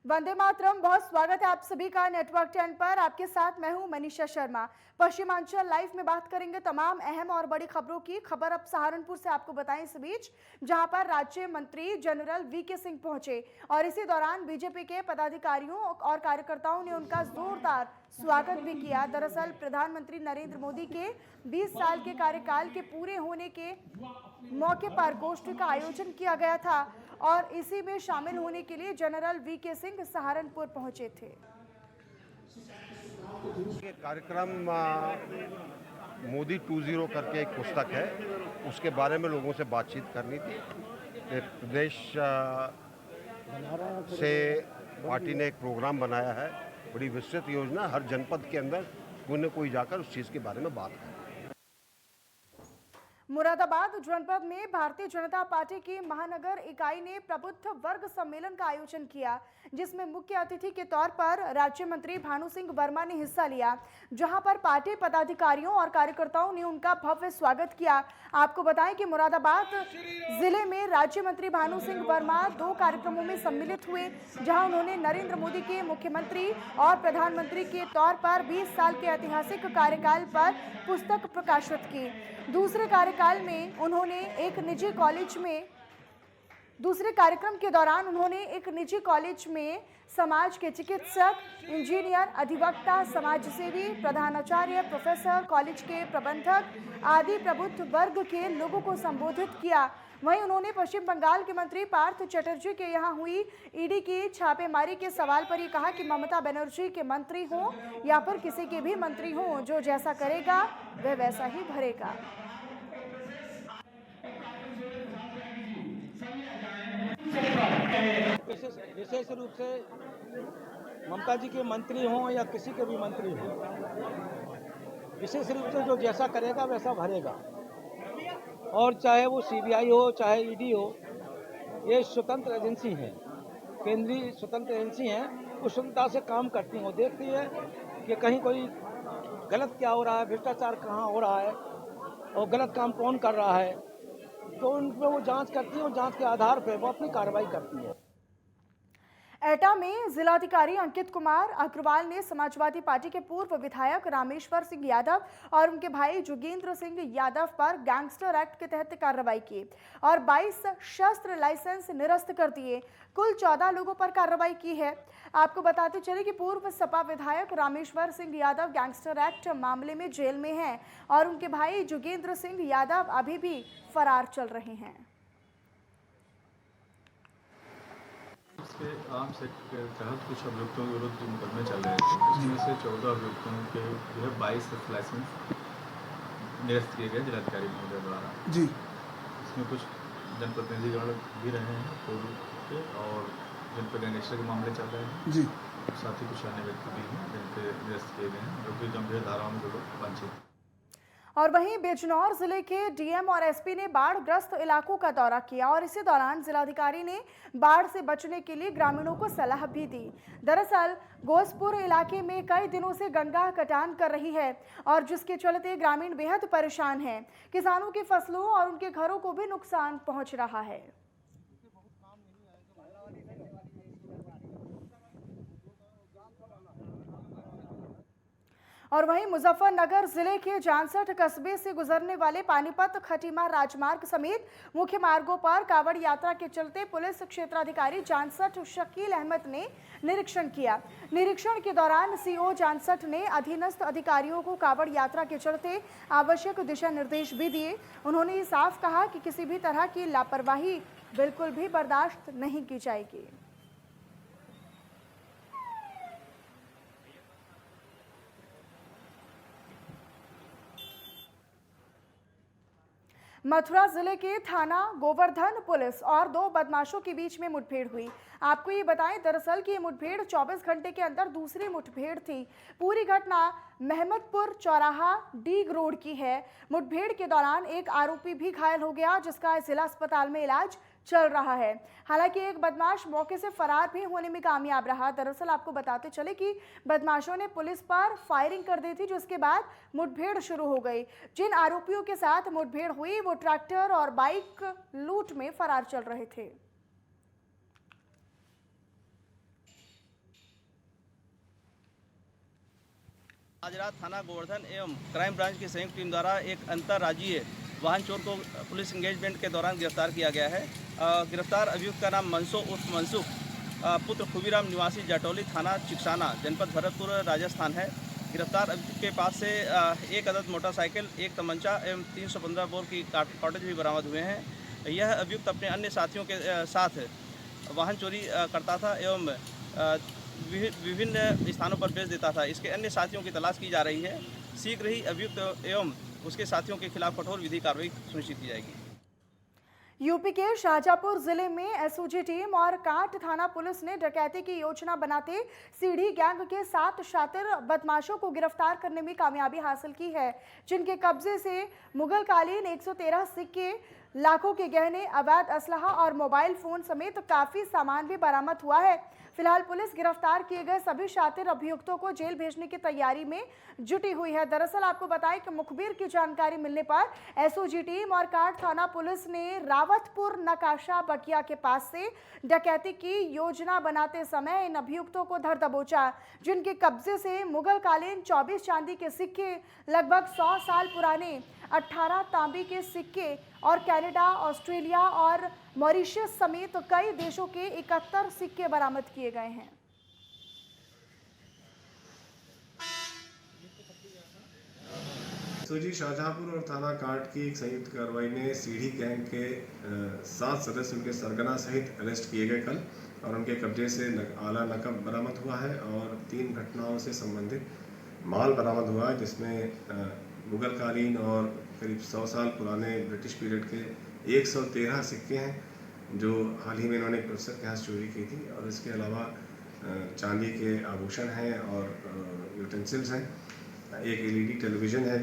वंदे मातरम। बहुत स्वागत है आप सभी का नेटवर्क 10 पर। आपके साथ मैं हूं मनीषा शर्मा। पश्चिमांचल लाइव में बात करेंगे तमाम अहम और बड़ी खबरों की। खबर अब सहारनपुर से आपको बताएं इस बीच, जहां पर राज्य मंत्री जनरल वीके सिंह पहुंचे और इसी दौरान बीजेपी के पदाधिकारियों और कार्यकर्ताओं ने उनका जोरदार स्वागत भी किया। दरअसल प्रधानमंत्री नरेंद्र मोदी के 20 साल के कार्यकाल के पूरे होने के मौके पर गोष्ठी का आयोजन किया गया था और इसी में शामिल होने के लिए जनरल वीके सिंह सहारनपुर पहुंचे थे। ये कार्यक्रम मोदी 2.0 करके एक पुस्तक है, उसके बारे में लोगों से बातचीत करनी थी। प्रदेश से पार्टी ने एक प्रोग्राम बनाया है, बड़ी विस्तृत योजना, हर जनपद के अंदर कोई न कोई जाकर उस चीज़ के बारे में बात करें। मुरादाबाद जनपद में भारतीय जनता पार्टी की महानगर इकाई ने प्रबुद्ध वर्ग सम्मेलन का आयोजन किया, जिसमें मुख्य अतिथि के तौर पर राज्य मंत्री भानु सिंह वर्मा ने हिस्सा लिया, जहां पर पार्टी पदाधिकारियों और कार्यकर्ताओं ने उनका भव्य स्वागत किया। आपको बताएं कि मुरादाबाद जिले में राज्य मंत्री भानु सिंह वर्मा 2 कार्यक्रमों में सम्मिलित हुए, जहां उन्होंने नरेंद्र मोदी के मुख्यमंत्री और प्रधानमंत्री के तौर पर 20 साल के ऐतिहासिक कार्यकाल पर पुस्तक प्रकाशित की। दूसरे कार्यक्रम के दौरान उन्होंने एक निजी कॉलेज में समाज के चिकित्सक, इंजीनियर, अधिवक्ता, समाजसेवी, प्रधानाचार्य, प्रोफेसर, कॉलेज के प्रबंधक आदि प्रबुद्ध वर्ग के लोगों को संबोधित किया। वहीं उन्होंने पश्चिम बंगाल के मंत्री पार्थ चटर्जी के यहां हुई ईडी की छापेमारी के सवाल पर ये कहा कि ममता बनर्जी के मंत्री हों या फिर किसी के भी मंत्री हों, जो जैसा करेगा वह वैसा ही भरेगा। विशेष रूप से ममता जी के मंत्री हों या किसी के भी मंत्री हों, विशेष रूप से जो जैसा करेगा वैसा भरेगा। और चाहे वो सीबीआई हो, चाहे ईडी हो, ये स्वतंत्र एजेंसी है, केंद्रीय स्वतंत्र एजेंसी है। वो स्वतंत्रता से काम करती है, वो देखती है कि कहीं कोई गलत क्या हो रहा है, भ्रष्टाचार कहाँ हो रहा है और गलत काम कौन कर रहा है, तो उन पर वो जांच करती है और जांच के आधार पर वो अपनी कार्रवाई करती है। एटा में जिलाधिकारी अंकित कुमार अग्रवाल ने समाजवादी पार्टी के पूर्व विधायक रामेश्वर सिंह यादव और उनके भाई जोगेंद्र सिंह यादव पर गैंगस्टर एक्ट के तहत कार्रवाई की और 22 शस्त्र लाइसेंस निरस्त कर दिए। कुल 14 लोगों पर कार्रवाई की है। आपको बताते चले कि पूर्व सपा विधायक रामेश्वर सिंह यादव गैंगस्टर एक्ट मामले में जेल में हैं और उनके भाई जोगेंद्र सिंह यादव अभी भी फरार चल रहे हैं। इसके आर्म्स एक्ट के तहत कुछ अभियुक्तों के विरुद्ध मुकदमे चल रहे थे, इसमें से 14 अभियुक्तों के जो है 22 लाइसेंस निरस्त किए गए जिलाधिकारी महोदय द्वारा जी। इसमें कुछ जनप्रतिनिधिगण भी रहे हैं पूर्व के और जिन पर गैंगस्टर के मामले चल रहे हैं जी, साथ ही कुछ अन्य व्यक्ति भी हैं जिनके निरस्त किए गए हैं, जो कि गंभीर धाराओं में जो लोग वंचित। और वहीं बिजनौर जिले के डीएम और एसपी ने बाढ़ग्रस्त इलाकों का दौरा किया और इसी दौरान जिलाधिकारी ने बाढ़ से बचने के लिए ग्रामीणों को सलाह भी दी। दरअसल गोसपुर इलाके में कई दिनों से गंगा कटान कर रही है और जिसके चलते ग्रामीण बेहद परेशान हैं। किसानों की फसलों और उनके घरों को भी नुकसान पहुंच रहा है। और वहीं मुजफ्फरनगर जिले के जानसठ कस्बे से गुजरने वाले पानीपत खटीमा राजमार्ग समेत मुख्य मार्गों पर कावड़ यात्रा के चलते पुलिस क्षेत्राधिकारी जानसठ शकील अहमद ने निरीक्षण किया। निरीक्षण के दौरान सीओ जानसठ ने अधीनस्थ अधिकारियों को कावड़ यात्रा के चलते आवश्यक दिशा निर्देश भी दिए। उन्होंने ये साफ कहा कि किसी भी तरह की लापरवाही बिल्कुल भी बर्दाश्त नहीं की जाएगी। मथुरा जिले के थाना गोवर्धन पुलिस और 2 बदमाशों के बीच में मुठभेड़ हुई। आपको ये बताएं, दरअसल कि ये मुठभेड़ 24 घंटे के अंदर दूसरी मुठभेड़ थी। पूरी घटना महमदपुर चौराहा डीग रोड की है। मुठभेड़ के दौरान एक आरोपी भी घायल हो गया, जिसका जिला अस्पताल में इलाज चल रहा है। हालांकि एक बदमाश मौके से फरार भी होने में कामयाब रहा। दरअसल आपको बताते चले कि बदमाशों ने पुलिस पर फायरिंग कर दी थी, जिसके बाद मुठभेड़ शुरू हो गई। जिन आरोपियों के साथ मुठभेड़ हुई वो ट्रैक्टर और बाइक लूट में फरार चल रहे थे। आज रात थाना गोवर्धन एवं क्राइम ब्रांच की संयुक्त टीम द्वारा एक अंतर्राज्यीय वाहन चोर को पुलिस इंगेजमेंट के दौरान गिरफ्तार किया गया है। गिरफ्तार अभियुक्त का नाम मनसो उर्फ मनसुख पुत्र खुबीराम निवासी जटौली थाना चिकसाना जनपद भरतपुर राजस्थान है। गिरफ्तार अभियुक्त के पास से एक अदद मोटरसाइकिल, एक तमंचा एवं 315 बोर की कार्टेज भी बरामद हुए हैं। यह अभियुक्त अपने अन्य साथियों के साथ वाहन चोरी करता था एवं विभिन्न स्थानों पर बेच देता था। इसके अन्य साथियों की तलाश की जा रही है। शीघ्र ही अभियुक्त एवं उसके साथियों के खिलाफ कठोर विधि कार्रवाई सुनिश्चित की जाएगी। यूपी के शाहजहाँपुर जिले में एसओजी टीम और कांट थाना पुलिस ने डकैती की योजना बनाते सीढ़ी गैंग के 7 शातिर बदमाशों को गिरफ्तार करने में कामयाबी हासिल की है, जिनके कब्जे से मुगलकालीन 113 सिक्के, लाखों के गहने, अवैध असलहा और मोबाइल फोन समेत काफी सामान भी बरामद हुआ है। फिलहाल पुलिस गिरफ्तार किए गए सभी शातिर अभियुक्तों को जेल भेजने की तैयारी में जुटी हुई है। दरअसल आपको बताएं कि मुखबिर की जानकारी मिलने पर एसओजी टीम और कांट थाना पुलिस ने रावतपुर नकाशा बकिया के पास से डकैती की योजना बनाते समय इन अभियुक्तों को धर दबोचा, जिनके कब्जे से मुगलकालीन 24 चांदी के सिक्के, लगभग 100 साल पुराने 18 तांबे के सिक्के और कनाडा, ऑस्ट्रेलिया और मॉरिशस समेत कई देशों के 71 सिक्के बरामद किए गए हैं। एसओजी शाहजहाँपुर और थाना कांट की एक संयुक्त कार्रवाई में सीढ़ी गैंग के 7 सदस्य उनके सरगना सहित अरेस्ट किए गए कल, और उनके कब्जे से आला नकब बरामद हुआ है और 3 घटनाओं से संबंधित माल बरामद हुआ है, जिसमें मुगलकालीन और करीब 100 साल पुराने ब्रिटिश पीरियड के 113 सिक्के हैं जो हाल ही में इन्होंने एक प्रोफेसर के यहाँ चोरी की थी, और इसके अलावा चांदी के आभूषण हैं और यूटेंसिल्स हैं, एक एलईडी टेलीविज़न है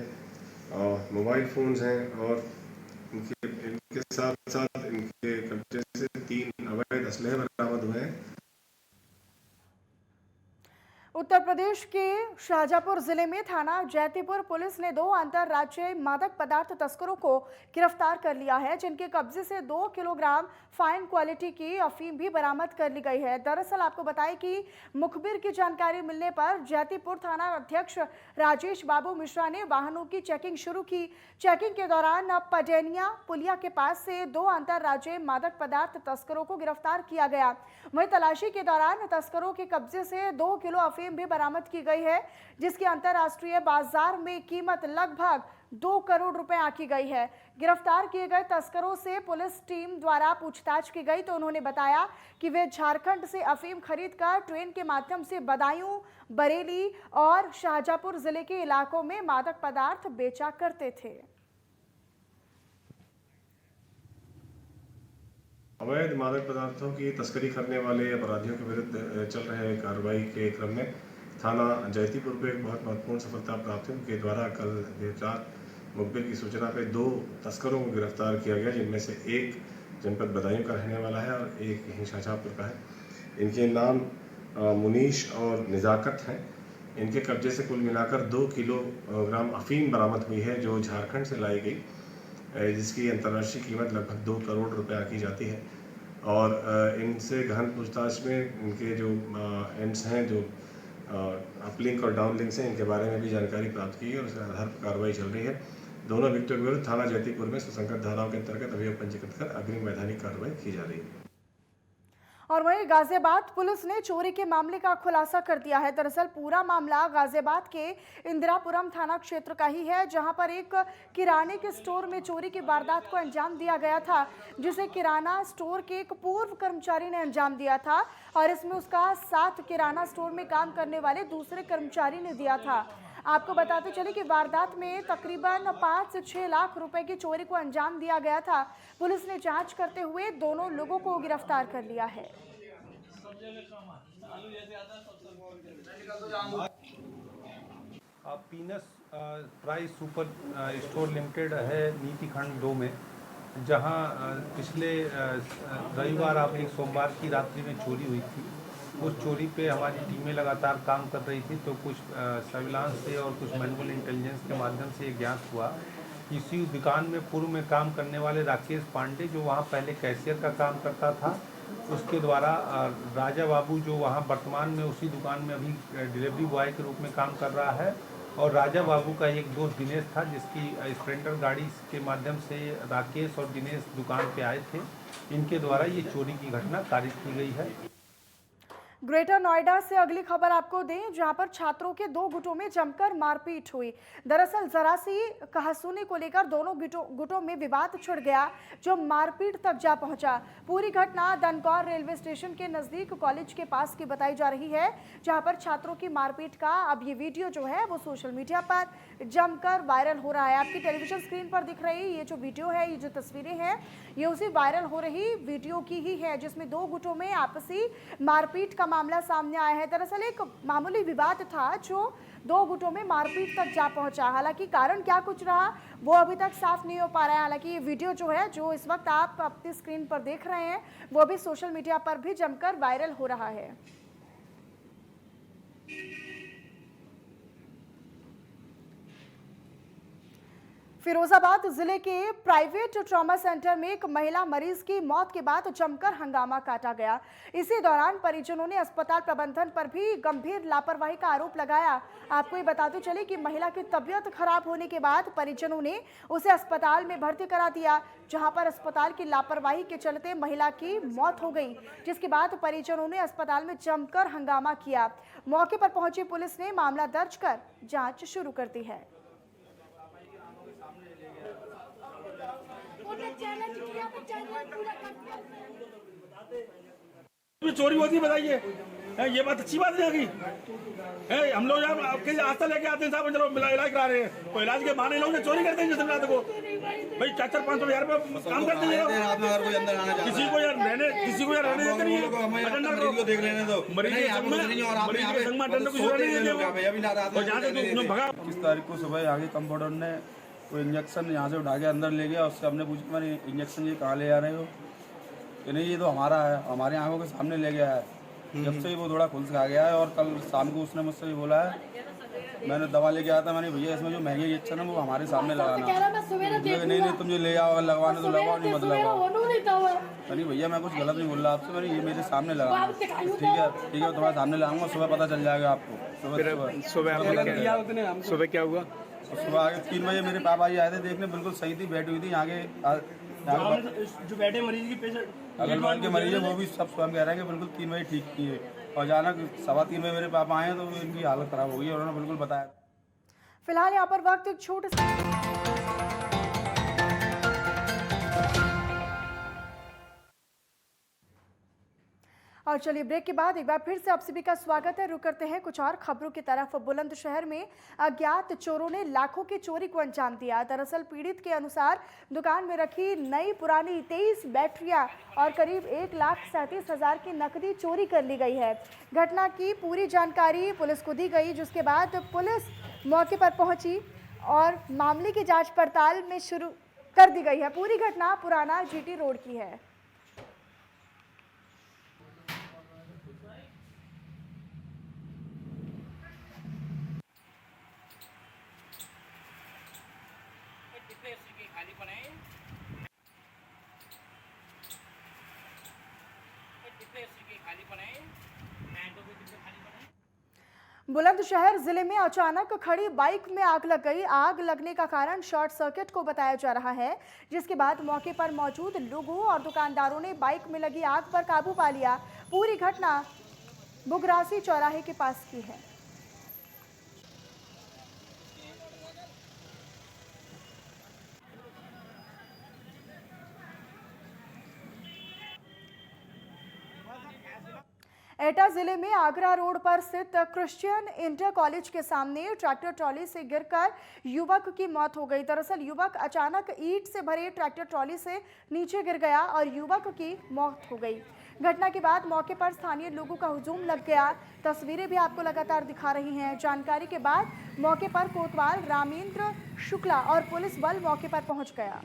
और मोबाइल फ़ोन्स हैं, और इनके साथ साथ इनके कब्जे से 3 अवैध असलहे बरामद हुए हैं। उत्तर प्रदेश के शाहजहाँपुर जिले में थाना जैतीपुर पुलिस ने 2 अंतर्राज्यीय मादक पदार्थ तस्करों को गिरफ्तार कर लिया है, जिनके कब्जे से 2 किलोग्राम फाइन क्वालिटी की अफीम भी बरामद कर ली गई है। दरअसल आपको बताएं कि मुखबिर की जानकारी मिलने पर जैतीपुर थाना अध्यक्ष राजेश बाबू मिश्रा ने वाहनों की चेकिंग शुरू की। चेकिंग के दौरान पडेनिया पुलिया के पास से 2 अंतर्राज्यीय मादक पदार्थ तस्करों को गिरफ्तार किया गया। वहीं तलाशी के दौरान तस्करों के कब्जे से 2 किलो अफीम भी बरामद की गई है, जिसकी अंतर्राष्ट्रीय बाजार में कीमत लगभग 2 करोड़ रुपए आंकी गई है। गिरफ्तार किए गए तस्करों से पुलिस टीम द्वारा पूछताछ की गई तो उन्होंने बताया कि वे झारखंड से अफीम खरीदकर ट्रेन के माध्यम से बदायूं, बरेली और शाहजहाँपुर जिले के इलाकों में मादक पदार्थ बेचा करते थे। अवैध मादक पदार्थों की तस्करी करने वाले अपराधियों के विरुद्ध चल रहे कार्रवाई के क्रम में थाना जैतीपुर को एक बहुत महत्वपूर्ण सफलता प्राप्त हुई। उनके द्वारा कल देर रात मुखबिर की सूचना पे 2 तस्करों को गिरफ्तार किया गया, जिनमें से एक जनपद बदायूं का रहने वाला है और एक यहीं शाहजहाँपुर का है। इनके नाम मुनीश और निजाकत हैं। इनके कब्जे से कुल मिलाकर 2 किलोग्राम अफीम बरामद हुई है, जो झारखंड से लाई गई, जिसकी अंतर्राष्ट्रीय कीमत लगभग 2 करोड़ रुपए आंकी जाती है। और इनसे गहन पूछताछ में इनके जो एंड्स हैं, जो अपलिंक और डाउन लिंक्स हैं, इनके बारे में भी जानकारी प्राप्त की है और उसके आधार पर कार्रवाई चल रही है। दोनों अभियुक्तों के विरुद्ध थाना जैतीपुर में सुसंगत धाराओं के अंतर्गत अभियोग पंजीकृत कर अग्रिम वैधानिक कार्रवाई की जा रही है। और वहीं गाजियाबाद पुलिस ने चोरी के मामले का खुलासा कर दिया है। दरअसल पूरा मामला गाजियाबाद के इंदिरापुरम थाना क्षेत्र का ही है, जहां पर एक किराने के स्टोर में चोरी की वारदात को अंजाम दिया गया था, जिसे किराना स्टोर के एक पूर्व कर्मचारी ने अंजाम दिया था और इसमें उसका साथ किराना स्टोर में काम करने वाले दूसरे कर्मचारी ने दिया था। आपको बताते चले कि वारदात में तकरीबन 5 से 6 लाख रुपए की चोरी को अंजाम दिया गया था। पुलिस ने जांच करते हुए दोनों लोगों को गिरफ्तार कर लिया है। पीनस प्राइस सुपर स्टोर लिमिटेड है नीति खंड 2 में, जहां पिछले रविवार आपने सोमवार की रात्रि में चोरी हुई थी। उस चोरी पे हमारी टीमें लगातार काम कर रही थी, तो कुछ सर्विलांस से और कुछ मैनुअल इंटेलिजेंस के माध्यम से ज्ञात हुआ इसी दुकान में पूर्व में काम करने वाले राकेश पांडे, जो वहाँ पहले कैशियर का काम करता था, उसके द्वारा राजा बाबू, जो वहाँ वर्तमान में उसी दुकान में अभी डिलीवरी बॉय के रूप में काम कर रहा है, और राजा बाबू का एक दोस्त दिनेश था, जिसकी स्प्लेंडर गाड़ी के माध्यम से राकेश और दिनेश दुकान पे आए थे। इनके द्वारा ये चोरी की घटना कारित की गई है। ग्रेटर नोएडा से अगली खबर आपको दें, जहां पर छात्रों के दो गुटों में जमकर मारपीट हुई। दरअसल जरा सी कहासुनी को लेकर दोनों गुटों में विवाद छिड़ गया, जो मारपीट तक जा पहुंचा। पूरी घटना दनकौर रेलवे स्टेशन के नजदीक कॉलेज के पास की बताई जा रही है, जहां पर छात्रों की मारपीट का अब ये वीडियो जो है वो सोशल मीडिया पर जमकर वायरल हो रहा है। आपकी टेलीविजन स्क्रीन पर दिख रही ये जो वीडियो है, ये जो तस्वीरें हैं, ये उसी वायरल हो रही वीडियो की ही है, जिसमें दो गुटों में आपसी मारपीट का मामला सामने आया है। दरअसल एक मामूली विवाद था जो दो गुटों में मारपीट तक जा पहुंचा। हालांकि कारण क्या कुछ रहा वो अभी तक साफ नहीं हो पा रहा है। हालांकि ये वीडियो जो है, जो इस वक्त आप अपनी स्क्रीन पर देख रहे हैं, वो भी सोशल मीडिया पर भी जमकर वायरल हो रहा है। फिरोजाबाद जिले के प्राइवेट ट्रॉमा सेंटर में एक महिला मरीज की मौत के बाद जमकर हंगामा काटा गया। इसी दौरान परिजनों ने अस्पताल प्रबंधन पर भी गंभीर लापरवाही का आरोप लगाया। आपको ये बताते चले कि महिला की तबीयत खराब होने के बाद परिजनों ने उसे अस्पताल में भर्ती करा दिया, जहां पर अस्पताल की लापरवाही के चलते महिला की मौत हो गई, जिसके बाद परिजनों ने अस्पताल में जमकर हंगामा किया। मौके पर पहुंची पुलिस ने मामला दर्ज कर जांच शुरू कर दी है। चोरी होती है, बताइए, ये बात अच्छी बात नहीं आगी। हम लोग यहाँ आपके आस्था लेके आते हैं, साहब चलो इलाज करा रहे हैं, तो इलाज के बहाने लोग चोरी करते हैं। जिस रात को भाई 400-500 रुपये काम करते हैं, किसी को यार रहने देते नहीं है। देख लेने दो मरीज के संग में अटेंडर कुछ रहने देते। जहाँ से भगा 21 तारीख को सुबह आगे कंपाउंडर ने वो इंजेक्शन यहाँ से उठा के अंदर ले गया। उससे हमने पूछा, मैंने इंजेक्शन ये कहाँ ले आ रहे हो? कि नहीं, ये तो हमारा है, हमारे आंखों के सामने ले गया है। जब से ही वो थोड़ा खुल से आ गया है। और कल शाम को उसने मुझसे भी बोला है, मैंने दवा लेके आया था, मैंने भैया इसमें जो महंगी इंजेक्शन है वो हमारे सामने लगाना। नहीं तुम जो ले आओ, लगवाने तो लगाओ, नहीं मत लगाओ। नहीं भैया मैं कुछ गलत नहीं बोल रहा आपसे, मैंने ये मेरे सामने लगाना। ठीक है तुम्हारे सामने लगाऊंगा, सुबह पता चल जाएगा आपको। सुबह क्या हुआ? सुबह आगे 3 बजे मेरे पापा जी आए थे देखने, बिल्कुल सही थी, बैठी हुई थी आगे। जो बैठे मरीज की पेशेंट अगल के मरीज है वो भी सब स्वयं कह रहे हैं कि बिल्कुल 3 बजे ठीक थी। और अचानक 3:15 बजे मेरे पापा आए तो इनकी हालत खराब हो गई, उन्होंने बिल्कुल बताया। फिलहाल यहाँ पर वक्त एक छोटे से और चलिए ब्रेक के बाद एक बार फिर से आप सभी का स्वागत है। रुक करते हैं कुछ और खबरों की तरफ। बुलंदशहर में अज्ञात चोरों ने लाखों की चोरी को अंजाम दिया। दरअसल पीड़ित के अनुसार दुकान में रखी नई पुरानी 23 बैटरियां और करीब 1,37,000 की नकदी चोरी कर ली गई है। घटना की पूरी जानकारी पुलिस को दी गई, जिसके बाद पुलिस मौके पर पहुंची और मामले की जाँच पड़ताल में शुरू कर दी गई है। पूरी घटना पुराना GT रोड की है। बुलंदशहर जिले में अचानक खड़ी बाइक में आग लग गई। आग लगने का कारण शॉर्ट सर्किट को बताया जा रहा है, जिसके बाद मौके पर मौजूद लोगों और दुकानदारों ने बाइक में लगी आग पर काबू पा लिया। पूरी घटना बुगरासी चौराहे के पास की है। एटा जिले में आगरा रोड पर स्थित क्रिश्चियन इंटर कॉलेज के सामने ट्रैक्टर ट्रॉली से गिरकर युवक की मौत हो गई। दरअसल युवक अचानक ईंट से भरे ट्रैक्टर ट्रॉली से नीचे गिर गया और युवक की मौत हो गई। घटना के बाद मौके पर स्थानीय लोगों का हुजूम लग गया। तस्वीरें भी आपको लगातार दिखा रही हैं। जानकारी के बाद मौके पर कोतवाल रामेंद्र शुक्ला और पुलिस बल मौके पर पहुंच गया।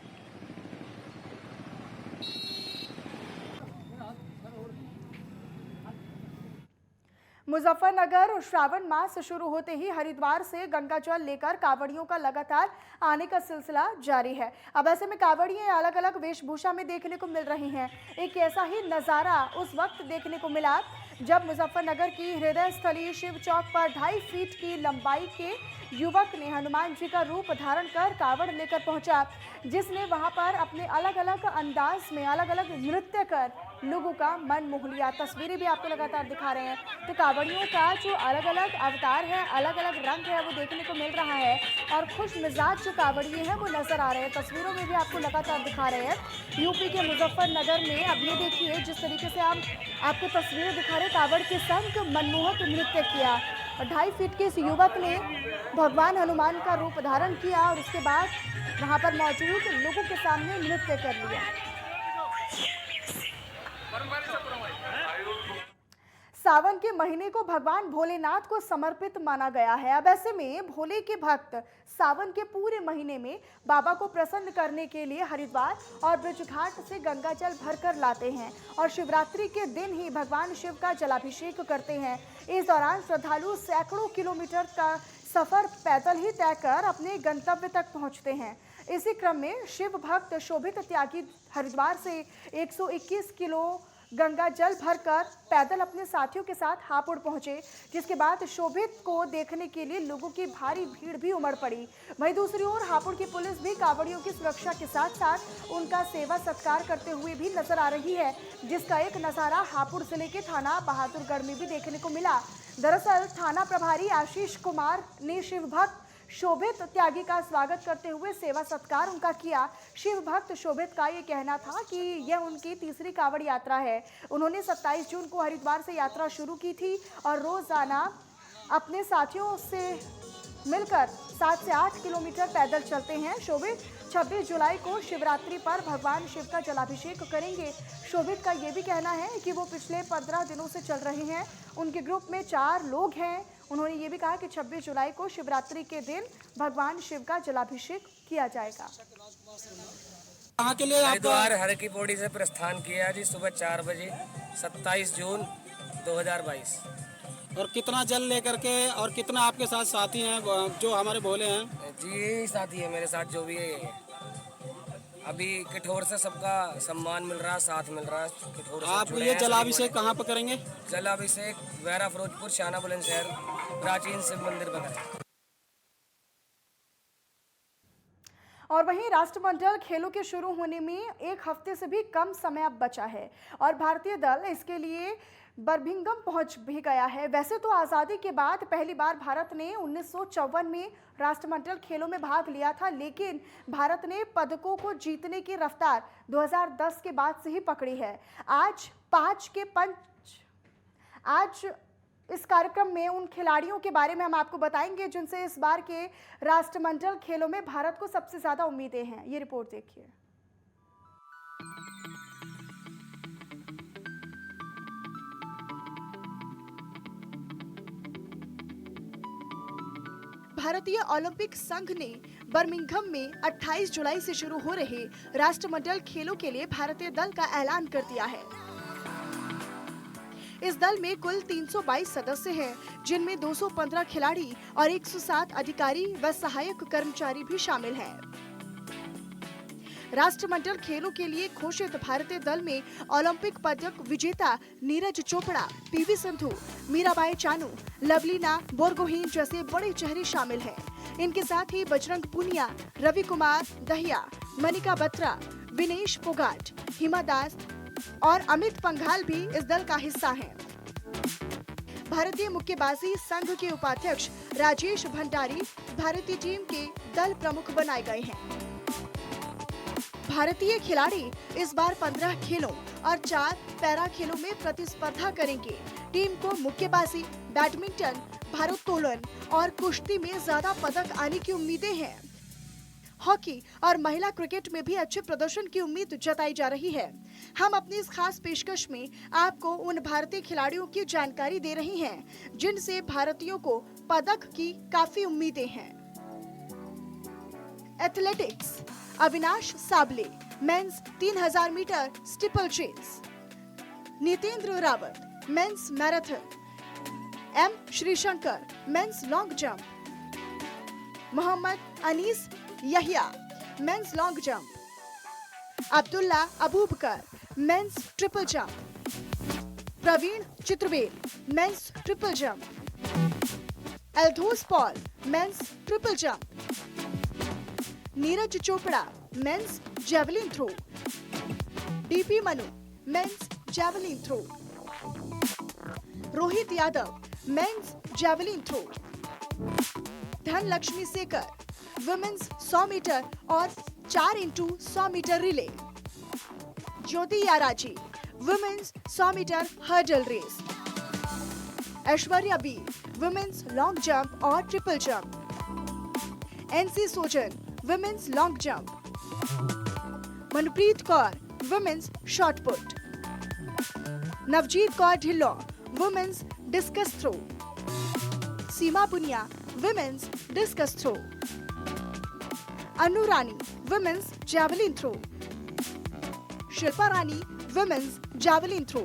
मुजफ्फरनगर श्रावण मास शुरू होते ही हरिद्वार से गंगा जल लेकर कांवड़ियों का लगातार आने का सिलसिला जारी है। अब ऐसे में कांवड़ियां अलग अलग वेशभूषा में देखने को मिल रही हैं। एक ऐसा ही नज़ारा उस वक्त देखने को मिला जब मुजफ्फरनगर की हृदय स्थली शिव चौक पर 2.5 फीट की लंबाई के युवक ने हनुमान जी का रूप धारण कर कावड़ लेकर पहुंचा, जिसने वहां पर अपने अलग अलग अंदाज में अलग अलग नृत्य कर लोगों का मन मोह लिया। तस्वीरें भी आपको लगातार दिखा रहे हैं। तो कावड़ियों का जो अलग अलग अवतार है, अलग अलग रंग है, वो देखने को मिल रहा है और खुश मिजाज जो कावड़िए हैं वो नजर आ रहे हैं। तस्वीरों में भी आपको लगातार दिखा रहे हैं। यूपी के मुजफ्फरनगर में अब ये देखिए जिस तरीके से हम आपको तस्वीरें दिखा रहे, कावड़ के संग मनमोहक नृत्य किया। 2.5 फीट के इस युवक ने भगवान हनुमान का रूप धारण किया और उसके बाद वहां पर मौजूद लोगों के सामने नृत्य कर लिया। सावन के महीने को भगवान भोलेनाथ को समर्पित माना गया है। अब ऐसे में भोले के भक्त सावन के पूरे महीने में बाबा को प्रसन्न करने के लिए हरिद्वार और ब्रजघाट से गंगा जल भरकर लाते हैं और शिवरात्रि के दिन ही भगवान शिव का जलाभिषेक करते हैं। इस दौरान श्रद्धालु सैकड़ों किलोमीटर का सफर पैदल ही तय कर अपने गंतव्य तक पहुंचते हैं। इसी क्रम में शिव भक्त शोभित त्यागी हरिद्वार से 121 किलो गंगा जल भरकर पैदल अपने साथियों के साथ हापुड़ पहुंचे, जिसके बाद शोभित को देखने के लिए लोगों की भारी भीड़ भी उमड़ पड़ी। वहीं दूसरी ओर हापुड़ की पुलिस भी कावड़ियों की सुरक्षा के साथ साथ उनका सेवा सत्कार करते हुए भी नजर आ रही है, जिसका एक नजारा हापुड़ जिले के थाना बहादुरगढ़ में भी देखने को मिला। दरअसल थाना प्रभारी आशीष कुमार ने शिव भक्त शोभित त्यागी का स्वागत करते हुए सेवा सत्कार उनका किया। शिव भक्त शोभित का ये कहना था कि यह उनकी तीसरी कावड़ यात्रा है। उन्होंने 27 जून को हरिद्वार से यात्रा शुरू की थी और रोजाना अपने साथियों से मिलकर 7 से 8 किलोमीटर पैदल चलते हैं। शोभित 26 जुलाई को शिवरात्रि पर भगवान शिव का जलाभिषेक करेंगे। शोभित का ये भी कहना है कि वो पिछले 15 दिनों से चल रहे हैं। उनके ग्रुप में 4 लोग हैं। उन्होंने ये भी कहा कि 26 जुलाई को शिवरात्रि के दिन भगवान शिव का जलाभिषेक किया जाएगा। कहाँ के लिए हरिद्वार हर की पौड़ी से प्रस्थान किया जी सुबह 4 बजे 27 जून 2022। और कितना जल लेकर के और कितना आपके साथ साथी हैं जो हमारे भोले हैं? जी यही साथी है मेरे साथ, जो भी है अभी कठोर से सबका सम्मान मिल रहा है, साथ मिल रहा है। कठोर से आप ये जलाभिषेक कहाँ पर करेंगे? जलाभिषेक वैरा फिरोजपुर शाना बुलंदशहर प्राचीन शिव मंदिर बना है। और वहीं राष्ट्रमंडल खेलों के शुरू होने में 1 हफ्ते से भी कम समय अब बचा है और भारतीय दल इसके लिए बर्मिंघम पहुंच भी गया है। वैसे तो आज़ादी के बाद पहली बार भारत ने 1954 में राष्ट्रमंडल खेलों में भाग लिया था, लेकिन भारत ने पदकों को जीतने की रफ्तार 2010 के बाद से ही पकड़ी है। आज इस कार्यक्रम में उन खिलाड़ियों के बारे में हम आपको बताएंगे जिनसे इस बार के राष्ट्रमंडल खेलों में भारत को सबसे ज्यादा उम्मीदें हैं। ये रिपोर्ट देखिए। भारतीय ओलंपिक संघ ने बर्मिंघम में 28 जुलाई से शुरू हो रहे राष्ट्रमंडल खेलों के लिए भारतीय दल का ऐलान कर दिया है। इस दल में कुल 322 सदस्य हैं, जिनमें 215 खिलाड़ी और 107 अधिकारी व सहायक कर्मचारी भी शामिल हैं। राष्ट्रमंडल खेलों के लिए घोषित भारतीय दल में ओलंपिक पदक विजेता नीरज चोपड़ा, पीवी सिंधु, मीराबाई चानू, लवलीना बोरगोहेन जैसे बड़े चेहरे शामिल हैं। इनके साथ ही बजरंग पुनिया, रवि कुमार दहिया, मनिका बत्रा, विनेश फोगाट, हिमा दास और अमित पंघाल भी इस दल का हिस्सा हैं। भारतीय मुक्केबाजी संघ के उपाध्यक्ष राजेश भंडारी भारतीय टीम के दल प्रमुख बनाए गए हैं। भारतीय खिलाड़ी इस बार 15 खेलों और 4 पैरा खेलों में प्रतिस्पर्धा करेंगे। टीम को मुक्केबाजी, बैडमिंटन, भारोत्तोलन और कुश्ती में ज्यादा पदक आने की उम्मीदें हैं। हॉकी और महिला क्रिकेट में भी अच्छे प्रदर्शन की उम्मीद जताई जा रही है। हम अपनी इस खास पेशकश में आपको उन भारतीय खिलाड़ियों की जानकारी दे रहे हैं जिनसे भारतीयों को पदक की काफी उम्मीदें हैं। Athletics, Avinash Sable, men's 3000 metre steeplechase, Nitendra Rawat, men's marathon, M Sreeshankar, men's long jump, Mohammed Anees Yahiya, men's long jump, Abdulla Aboobacker, men's triple jump, Praveen Chithravel, men's triple jump, Eldhose Paul men's triple jump, Neeraj Chopra men's javelin throw, DP Manu men's javelin throw, Rohit Yadav men's javelin throw, Dhanalakshmi Sekar women's 100 metre और 4x100 metre relay, Jyothi Yarraji women's 100 metre hurdle race, Aishwarya B women's long jump और triple jump, Ancy Sojan women's long jump, Manpreet Kaur women's shot put, Navjeet Kaur Dhillon women's discus throw, Seema Punia women's discus throw, Annu Rani women's javelin throw, Shilpa Rani women's javelin throw,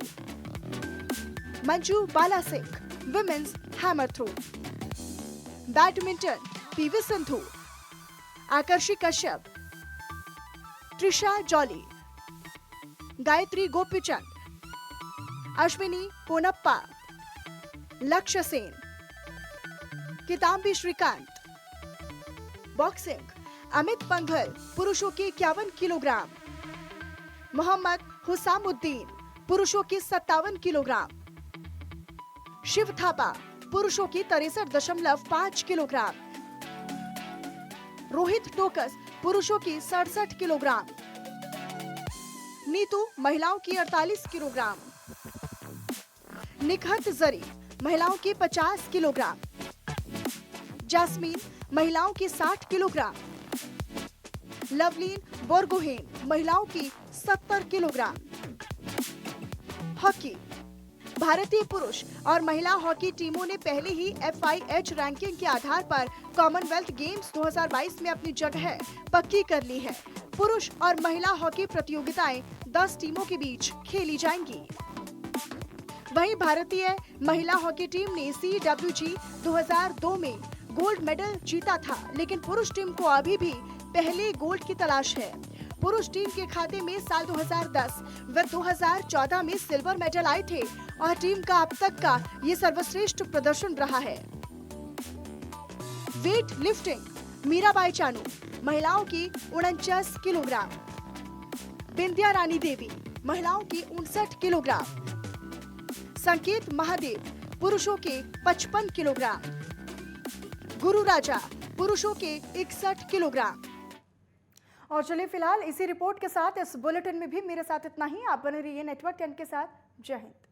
Manju Bala Singh women's hammer throw, badminton PV Sindhu, Aakarshi Kashyap, Treesa Jolly, Gayatri Gopichand, Ashwini Ponnappa, Lakshya Sen, Kidambi Srikanth, boxing Amit Panghal पुरुषों के 51 kilogram, Mohammad Hussamuddin पुरुषों के 57 kilogram, Shiv Thapa पुरुषों की 63.5 kilogram, Rohit Tokas पुरुषों की 67 kilogram, Neetu महिलाओं की 48 किलोग्राम, निखत जरी महिलाओं की 50 किलोग्राम, जास्मीन महिलाओं की 60 किलोग्राम, लवलीन बोरगोहेन महिलाओं की 70 किलोग्राम। हॉकी भारतीय पुरुष और महिला हॉकी टीमों ने पहले ही FIH रैंकिंग के आधार पर कॉमनवेल्थ गेम्स 2022 में अपनी जगह पक्की कर ली है। पुरुष और महिला हॉकी प्रतियोगिताएं 10 टीमों के बीच खेली जाएंगी। वहीं भारतीय महिला हॉकी टीम ने CWG 2002 में गोल्ड मेडल जीता था, लेकिन पुरुष टीम को अभी भी पहले गोल्ड की तलाश है। पुरुष टीम के खाते में साल 2010 व 2014 में सिल्वर मेडल आए थे और टीम का अब तक का ये सर्वश्रेष्ठ प्रदर्शन रहा है। वेट लिफ्टिंग मीराबाई चानू महिलाओं की 49 किलोग्राम, बिंदिया रानी देवी महिलाओं की 59 किलोग्राम, संकेत महादेव पुरुषों के 55 किलोग्राम, गुरु राजा पुरुषों के 61 किलोग्राम। और चलिए फिलहाल इसी रिपोर्ट के साथ इस बुलेटिन में भी मेरे साथ इतना ही। आप बने रहिए नेटवर्क 10 के साथ। जय हिंद।